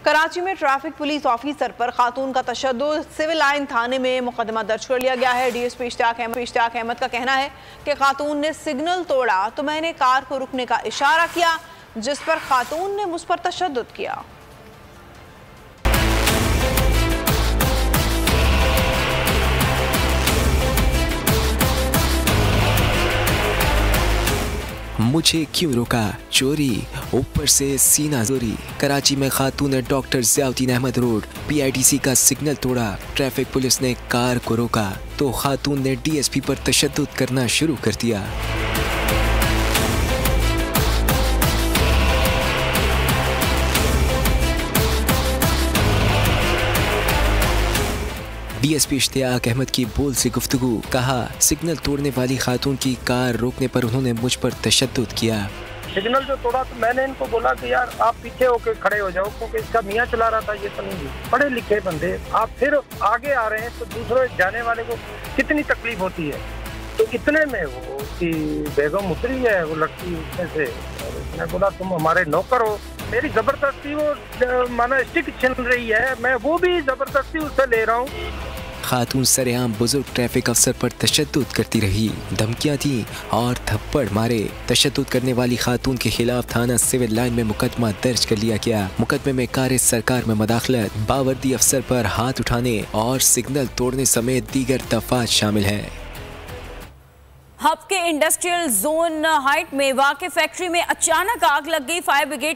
कराची में traffic police officer पर खातून का तशद्दुद, सिविल लाइन थाने में मुकदमा दर्ज कर लिया गया है। डीएसपी इश्तियाक अहमद का कहना है कि खातून ने सिग्नल तोड़ा तो मैंने कार को रुकने का इशारा किया, जिस पर खातून ने मुझ पर तशद्दुद किया। मुझे क्यों रोका, चोरी, ऊपर से सीना जोरी। कराची में खातून ने doctor Ziauddin Ahmed road PITC का सिग्नल तोड़ा। ट्रैफिक पुलिस ने कार को रोका तो खातून ने DSP पर तशद्दुद करना शुरू कर दिया। DSP इश्तियाक अहमद की बोल से गुफ्तगू, कहा सिग्नल तोड़ने वाली खातून की कार रोकने पर उन्होंने मुझ पर तशद्दुद किया। सिग्नल जो तोड़ा तो मैंने इनको बोला कि यार आप पीछे होके खड़े हो जाओ, क्योंकि इसका मियाँ चला रहा था, ये तो नहीं। पढ़े लिखे बंदे आप फिर आगे आ रहे हैं तो दूसरे जाने वाले को कितनी तकलीफ होती है। तो इतने में वो कि बेगम उतरी है, वो लड़की उसमें से, उसने बोला तुम हमारे नौकर हो। मेरी जबरदस्ती वो माना स्टिक छिन रही है, मैं वो भी जबरदस्ती उससे ले रहा हूँ। खातून सरेआम बुजुर्ग ट्रैफिक अफसर पर तशद्दुद करती रही, धमकियां दी और थप्पड़ मारे। तशद्दुद करने वाली खातून के खिलाफ थाना सिविल लाइन में मुकदमा दर्ज कर लिया गया। मुकदमे में कार सरकार में मदाखलत, बावर्दी अफसर पर हाथ उठाने और सिग्नल तोड़ने समेत दीगर दफात शामिल है। हब के इंडस्ट्रियल जोन हाइट में वाक़ फैक्ट्री में अचानक आग लग गई। Fire brigade